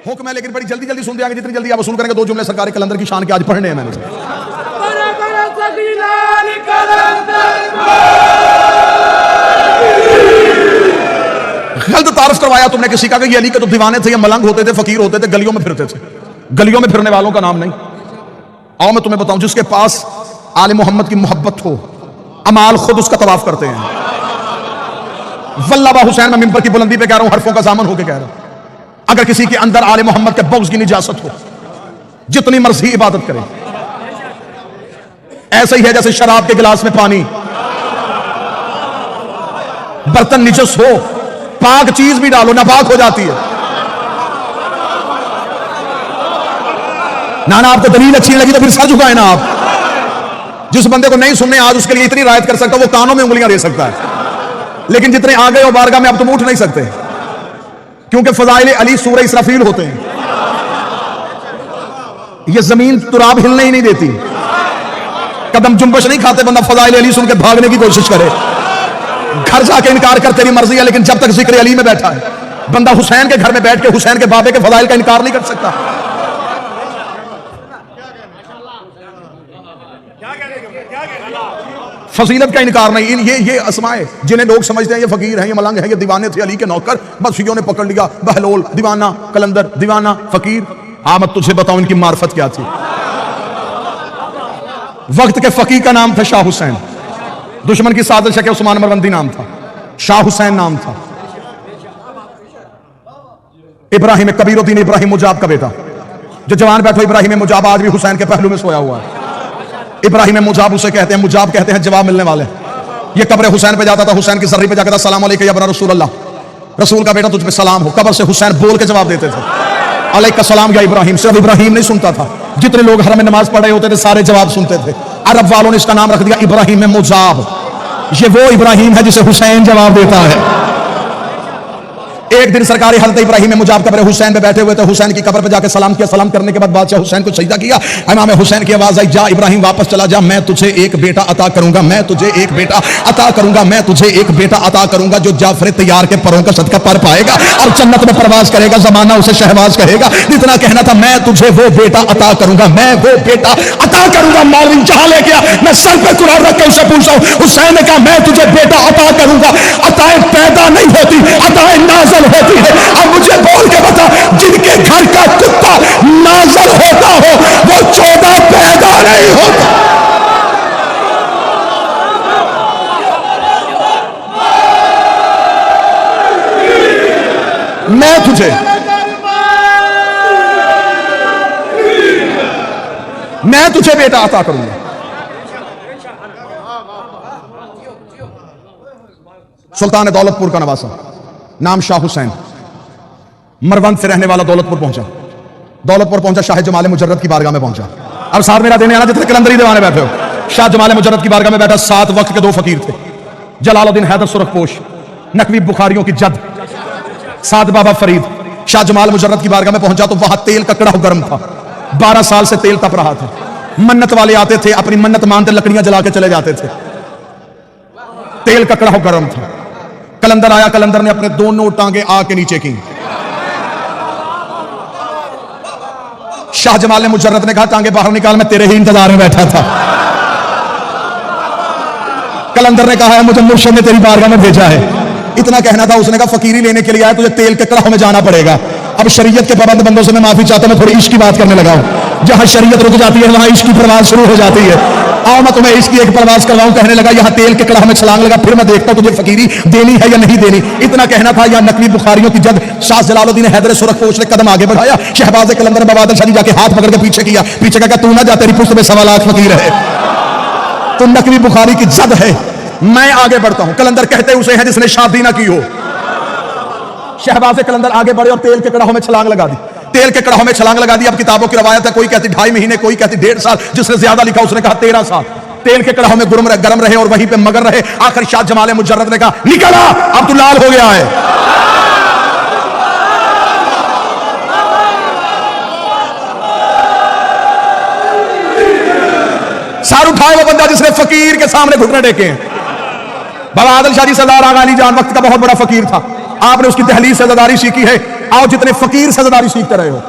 हुक्म है लेकिन बड़ी जल्दी जल्दी सुन देंगे, जितनी जल्दी आप वसूल करेंगे। दो जुमले सरकारी कलंदर की शान के आज पढ़ने हैं मैंने। गलत तारफ करवाया तुमने किसी का कि ये अली के तो दीवाने थे, ये मलंग होते थे, फकीर होते थे, गलियों में फिरते थे। गलियों में फिरने वालों का नाम नहीं। आओ मैं तुम्हें बताऊं, जिसके पास आले मोहम्मद की मोहब्बत हो, अमाल खुद उसका तवाफ करते हैं। वल्लाह हुसैन, मैं मिंबर की बुलंदी पे कह रहा हूं, हरफों का जामन होकर कह रहा हूं, अगर किसी के अंदर आले मोहम्मद के बग़्ज़ की निजासत हो, जितनी मर्जी इबादत करे। ऐसा ही है जैसे शराब के गिलास में पानी, बर्तन निजस हो, पाक चीज भी डालो नापाक हो जाती है। ना आपको दलील अच्छी लगी तो फिर सर झुकाए ना आप। जिस बंदे को नहीं सुनने आज उसके लिए इतनी रायत कर सकता, वो कानों में उंगलियां दे सकता है, लेकिन जितने आ गए हो बारगाह में अब तुम उठ नहीं सकते, क्योंकि फज़ाइल अली सूरह इसराफील होते हैं। ये जमीन तुराब हिलने ही नहीं देती, कदम जुम्बश नहीं खाते बंदा फज़ाइल अली सुन के भागने की कोशिश करे। घर जाके इनकार कर, तेरी मर्जी है, लेकिन जब तक जिक्र अली में बैठा है बंदा हुसैन के घर में बैठ के हुसैन के बाबे के फज़ाइल का इनकार नहीं कर सकता। फजीलत का इनकार नहीं। ये असमाए जिन्हें लोग समझते हैं ये फकीर हैं, ये मलंग हैं, ये दीवाने थे अली के नौकर, बस शियों ने पकड़ लिया, बहलोल दीवाना, कलंदर दीवाना, फकीर। मैं तुझे बताऊं इनकी मार्फत क्या थी। वक्त के फकीर का नाम था शाह हुसैन, दुश्मन की साजिश है कि उस्मान मरवंदी नाम था, शाह हुसैन नाम था। इब्राहिम कबीरुद्दीन इब्राहिम मुजाब का बेटा, जो जवान बैठो इब्राहिम मुजाब आज भी हुसैन के पहलू में सोया हुआ है। इब्राहिम मुजाब उसे कहते हैं, मुजाब कहते हैं जवाब मिलने वाले। ये कब्र हुसैन पे जाता था, हुसैन की सर्री पे जाकर सलाम अलैका या बना रसूल अल्लाह, रसूल का बेटा तुझ पे सलाम हो। कब्र से हुसैन बोल के जवाब देते थे, अलैका सलाम या इब्राहिम। सिर्फ इब्राहिम नहीं सुनता था, जितने लोग हरम में नमाज पढ़ रहे होते थे सारे जवाब सुनते थे। अरब वालों ने इसका नाम रख दिया इब्राहिम मुजाब। ये वो इब्राहिम है जिसे हुसैन जवाब देता है। एक दिन सरकारी हज़रत इब्राहिम मुजाब कब्र हुसैन पे बैठे हुए थे, हुसैन की कब्र पे जाके सलाम किया। सलाम करने के बाद बादशाह हुसैन को सजदा किया। इमाम हुसैन की आवाज आई, जा इब्राहिम वापस चला जा, मैं तुझे एक बेटा अता करूंगा, मैं तुझे एक बेटा अता करूंगा, मैं तुझे एक बेटा अता करूंगा जो जाफर तैयार के परों का सदका पर पाएगा और जन्नत में परवाज करेगा, जमाना उसे शहबाज कहेगा। इतना कहना था, मैं तुझे वो बेटा अता करूंगा, मैं वो बेटा अता करूंगा। मौलवी जहां ले गया, मैं सर पे कुरान रख के उसे पूछा, हुसैन ने कहा मैं तुझे बेटा अता करूंगा। अताएं पैदा नहीं होती, अताएं नाज़िल होती है। अब मुझे बोल के बता, जिनके घर का कुत्ता नाज़िल होता हो वो 14 पैदा नहीं होता। मैं तुझे बेटा अता करूंगा। सुल्तान दौलतपुर का नवासा, नाम शाह हुसैन, मरवंद से रहने वाला दौलतपुर पहुंचा। दौलतपुर पहुंचा, शाह जमाल मुजर्रद की बारगाह में पहुंचा। और साथ मेरा देने आना जितने कलंदरी दीवाने बैठे हो, शाह जमाल मुजर्रद की बारगाह में बैठा। 7 वक्त के 2 फकीर थे, जलालुद्दीन हैदर सुरखपोश, नकवी बुखारियों की जद, साद बाबा फरीद। शाह जमाल मुजर्रद की बारगाह में पहुंचा तो वहां तेल का कड़ाह गर्म था। 12 साल से तेल तप रहा था। मन्नत वाले आते थे, अपनी मन्नत मानते लकड़ियां जला के चले जाते थे। तेल का कड़ाह गर्म था। कलंदर आया, कलंदर ने अपने दोनों टांगे आग के नीचे की। शाह जमाल मुजर्रद ने कहा टांगे बाहर निकाल, मैं तेरे ही इंतजार में बैठा था। कलंदर ने कहा है मुझे मुर्शिद ने तेरी बारगाह में भेजा है। इतना कहना था, उसने कहा फकीरी लेने के लिए आया, तुझे तेल के कड़ाह में जाना पड़ेगा। अब शरीयत के पाबंद बंदों से मैं माफी चाहता हूं, मैं थोड़ी इश्क की बात करने लगा हूं। जहां शरीयत रुक जाती है वहां इश्क की परवाज शुरू हो जाती है। आओ मैं तुम्हें इसकी एक परवाज करवाऊं। कहने लगा यहां तेल के कड़ाह में छलांग लगा, फिर मैं देखता हूं तुझे फकीरी देनी है या नहीं देनी। इतना कहना था, यहां नकवी बुखारियों की जद शाह जलालुद्दीन हैदर सुरखपोश ने कदम आगे बढ़ाया। शहबाज कलंदर बहादुर शाह जाके हाथ पकड़ के पीछे किया। पीछे का तू ना जा, तेरी पुश्त में 1.25 लाख फकीर है, तू नकवी बुखारी की जद है, मैं आगे बढ़ता हूं। कलंदर कहते उसे है जिसने शादी ना की हो। शहबाज कलंदर आगे बढ़े और तेल के कड़ाहों में छलांग लगा दी। तेल के कड़ाहों में छलांग लगा दी। अब किताबों की रवायत है, कोई कहती 2.5 महीने, कोई कहती 1.5 साल, जिसने ज्यादा लिखा उसने कहा 13 साल तेल के कड़ाहों में गरम रहे और वहीं पे मगर रहे। आखिर शाह जमाल मुजर्रद ने कहा निकला, अब तू लाल हो गया है। सार उठाए वो बंदा जिसने फकीर के सामने घुटने टेके हैं। बाबा आदिल शाह जी सरदार आगा अली जान वक्त का बहुत बड़ा फकीर था। आपने उसकी तहलील से ज़दारी सीखी है। आओ जितने फकीर सजदारी सीखते रहे हो,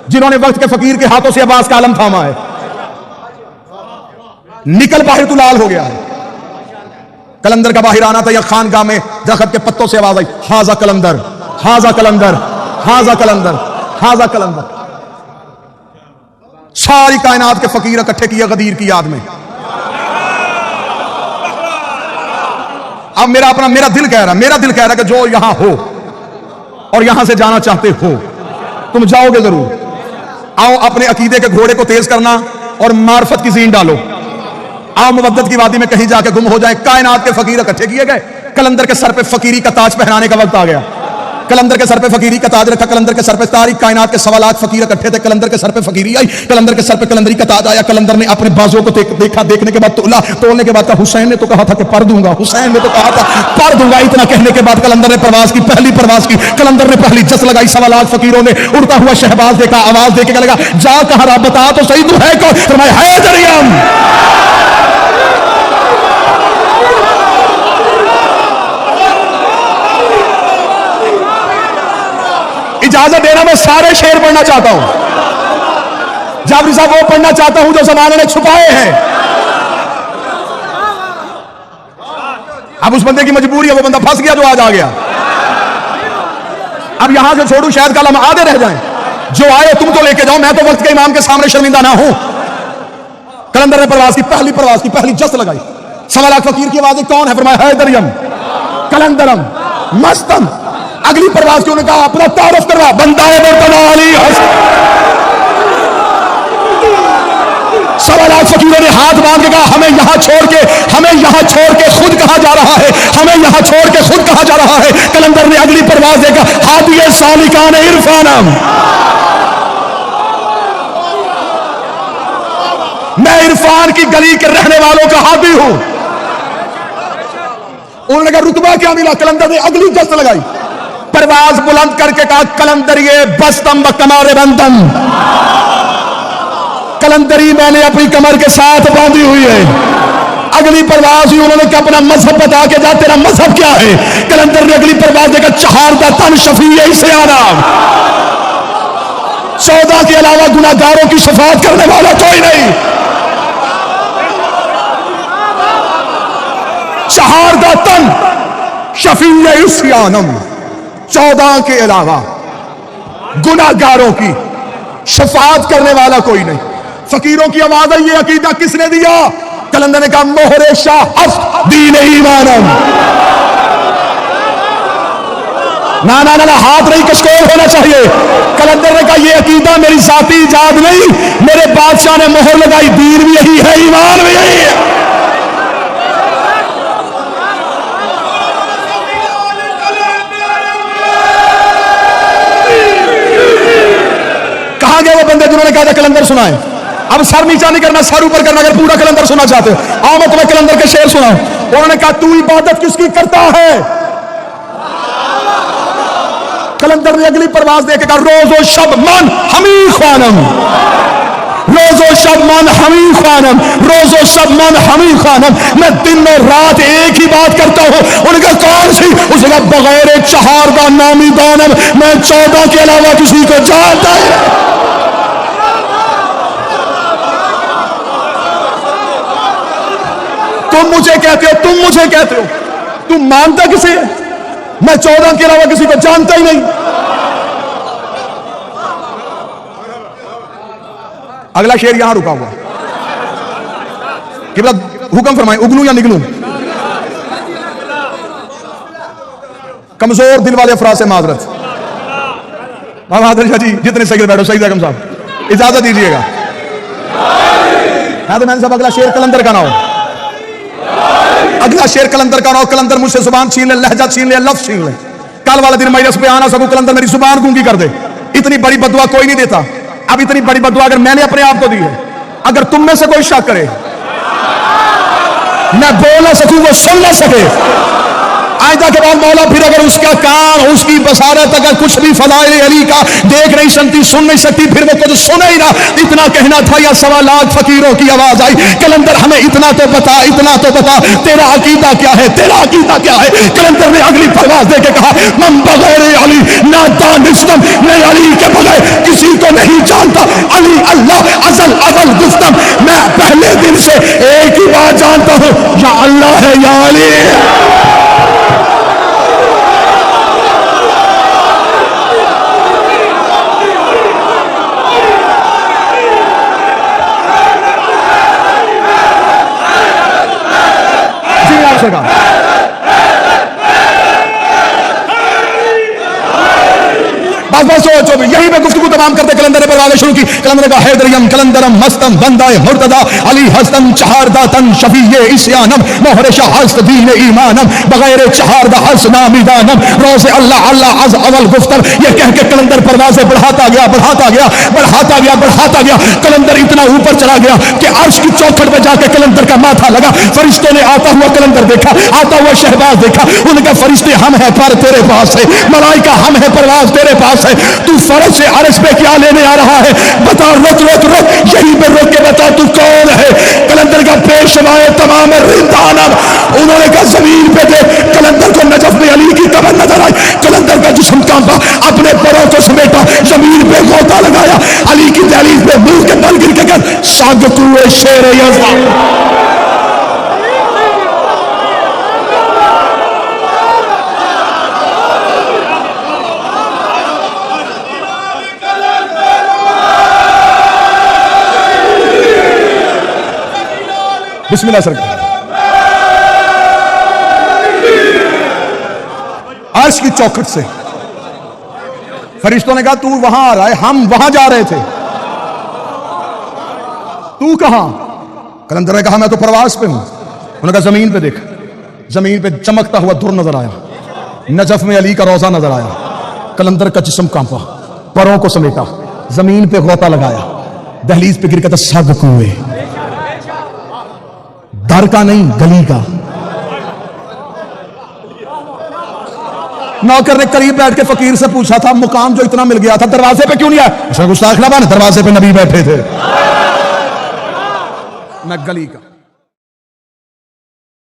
जिन्होंने वक्त के फकीर के हाथों से अब्बास का आलम थामा है, निकल बाहर तू लाल हो गया है। कलंदर का बाहर आना था या खानगाह में दरख्त के पत्तों से आवाज आई, हाजा कलंदर, हाजा कलंदर, हाजा कलंदर, हाजा कलंदर। सारी कायनात के फकीर इकट्ठे किए गदीर की याद में। अब मेरा दिल कह रहा है कि जो यहां हो और यहां से जाना चाहते हो, तुम जाओगे जरूर। आओ अपने अकीदे के घोड़े को तेज करना और मार्फत की जीन डालो। आओ मुवद्दत की वादी में कहीं जाके गुम हो जाए। कायनात के फकीर इकट्ठे किए गए। कलंदर के सर पे फकीरी का ताज पहनाने का वक्त आ गया। कलंदर के सर पे फकीरी का ताज रखा। कलंदर के सर पे तारीख कायनात के 1.25 लाख फकीर इकट्ठे थे। कलंदर के सर पे फकीरी आई। कलंदर के सर पे कलंदरी का ताज आया। कलंदर ने अपने बाजुओं को देखा, देखने के बाद तोला, तोलने के बाद कहा, हुसैन ने तो कहा था कि पर दूंगा, हुसैन ने तो कहा था पर दूंगा। इतना कहने के बाद कलंदर ने प्रवास की, पहली प्रवास की। कलंदर ने पहली जस लगाई। 1.25 लाख फकीरों ने उड़ता हुआ शहबाज देखा, आवाज देके लगा, जा कहा रहा, बता तो सही तू है कौन? फरमाया, है दरियम। इजाजत देना, मैं सारे शेर पढ़ना चाहता हूं। जाफरी साहब वो पढ़ना चाहता हूं जो जमाने ने छुपाए हैं। अब उस बंदे की मजबूरी है, वो बंदा फंस गया जो आज आ गया। अब यहां से छोड़ू, शायद कल हम आधे रह जाएं। जो आए तुम तो लेके जाओ, मैं तो वक्त के इमाम के सामने शर्मिंदा ना हूं। कलंदर ने प्रवास की, पहली जस्त लगाई। 1.25 लाख फकीर की आवाज, कौन है? फरमाया, हैदरियम, कलंदरम, मस्तम। अगली प्रवास की उन्होंने कहा, अपना तारुफ करवा, बंदा है मुर्तजा अली हसन। 1.25 लाख फकीरों ने हाथ बांध के कहा, हमें यहां छोड़ के खुद कहां जा रहा है, हमें यहां छोड़ के खुद कहां जा रहा है। कलंदर ने अगली प्रवास देखा, हादिए सालिकान इरफानम, मैं इरफान की गली के रहने वालों का हादी हूं। उन्होंने कहा, रुतबा क्या मिला? कलंदर ने अगली जस्त लगाई, परवाज बुलंद करके कहा, कलंदरिए बस्तम व कमारे बंदम, कलंदरी मैंने अपनी कमर के साथ बांधी हुई है। अगली परवाज हुई, उन्होंने कहा, अपना मजहब बता के जा, तेरा मजहब क्या है? कलंदर ने अगली परवाज देखा, चहारदा तन शफी इसे आराम, 14 के अलावा गुनाहगारों की शफाअत करने वाला कोई नहीं। चहारदा तन शफी इसे आनम, 14 के अलावा गुनाहगारों की शफाअत करने वाला कोई नहीं। फकीरों की आवाज है, ये अकीदा किसने दिया? कलंदर ने कहा, मोहरे शाह दीन ईमानम। ना ना ना, हाथ नहीं कशकोल होना चाहिए। कलंदर ने कहा, ये अकीदा मेरी जाती इजाद नहीं, मेरे बादशाह ने मोहर लगाई। दीन भी यही है, ईमान भी यही है। कहां गए वो बंदे जिन्होंने कहा था कलंदर सुनाए? अब सर नीचा नहीं करना, सर ऊपर करना अगर पूरा कलंदर सुनना चाहते हो। आओ मैं तुम्हें कलंदर के शेर सुनाऊं। उन्होंने कहा, तू इबादत किसकी करता है? कलंदर ने अगली परवाज देके कहा, रोजो शब मन हमी ख्वानम, रोजो शब मन हमी ख्वानम, रोजो शब मन हमी ख्वानम, मैं दिन और रात एक ही बात करता हूं। उनका कौन सी? उसका बगैर चहारदा नामी दानम, मैं 14 के अलावा किसी को जानता है। तुम मुझे कहते हो, तुम मानता किसे है? मैं 14 के अलावा किसी को जानता ही नहीं। अगला शेर यहां रुका हुआ कि हुक्म फरमाए, उगलू या निगलू? कमजोर दिल वाले अफराद से माजरत। बहादुर शाह जी जितने सही बैठो, सही अहकम साहब इजाजत दीजिएगा। मैंने साहब अगला शेर कलंदर का ना हो, अगला शेर कलंदर का ना हो। कलंदर मुझसे जुबान छीन ले, लहजा छीन ले, लफ्ज छीन ले, कल वाला दिन मजलिस पे आना सकूं, कलंदर मेरी जुबान गूंगी कर दे। इतनी बड़ी बदुआ कोई नहीं देता। अब इतनी बड़ी बदुआ अगर मैंने अपने आप को दी है, अगर तुम में से कोई शक करे, मैं बोल ना सकूं, वो सुन ना सके, आयदा के बाद मौला फिर अगर उसका कान, उसकी बसारत अगर कुछ भी फज़ाइल अली का देख नहीं सकती, सुन नहीं सकती, फिर वो कुछ सुने ही ना। इतना कहना था या 1.25 लाख फकीरों की आवाज आई, कलंदर हमें इतना तो बता, इतना तो बता, तेरा अकीदा क्या है, तेरा अकीदा क्या है। कलंदर ने अगली परवाज दे के कहा, मन बगैर अली ना दानिस्तम, मैं अली के बगैर किसी को नहीं जानता। अली अल्लाह अज़ल अज़ल गुफ्तम, मैं पहले दिन से एक ही बात जानता हूं, या अल्लाह है या अली। बस सोचो, यही पे गुफ्तगू तमाम करते कलंदर ने परवाज़ें शुरू की। कलंदर का हैदरियम कलंदरम मस्तम बंदाए मुर्तदा अली हस्तम चहारदातन शफीए इस्यानम मोहरशा हस्त दीन ईमानम बगैर चहारदा हस नामिदानम रोज़े अल्लाह अल्लाह अज़ अवल गुफ्तर। ये कह के कलंदर परवाज़ें बढ़ाता गया, बढ़ाता गया, बढ़ाता गया, बढ़ाता गया। कलंदर इतना ऊपर चला गया कि अर्श की चौखट पर जाके कलंदर का माथा लगा। फरिश्तों ने आता हुआ कलंदर देखा, आता हुआ शहबाज देखा। उनका फरिश्ते हम है पर तेरे पास है, मलाइका हम है परवाज़ तेरे पास है, तू फर्श से अर्श पे क्या लेने आ रहा है, बता। रुक रुक रुक, यहीं पे रुक के बता तू कौन है। कलंदर का पेशवाए तमाम रिंदानम, उन्होंने कहा जमीन पे दे। कलंदर को नजफ में अली की कब्र नजर आई। कलंदर का जिस्म कांपा, अपने पैरों को समेटा, जमीन पे गोता लगाया। अली की दहलीज पे मुंह के बल गिर के कर साग कुए शेर यज़द। बिस्मिल्लाह सरकार। अर्श की चौखट से फरिश्तों ने कहा तू वहां आ रहा है, हम वहां जा रहे थे, तू कहां। कलंदर ने कहा मैं तो प्रवास पे हूं। उन्होंने कहा जमीन पे देख। जमीन पे चमकता हुआ दुर नजर आया, नजफ में अली का रोजा नजर आया। कलंदर का जिस्म कांपा, परों को समेटा, जमीन पे गोता लगाया, दहलीज पे गिर के सब कुए। दर का नहीं, गली का। नौकर ने करीब बैठ के फकीर से पूछा था मुकाम जो इतना मिल गया था दरवाजे पे क्यों नहीं आया। गुस्ताख ना बन, दरवाजे पे नबी बैठे थे। मैं गली का।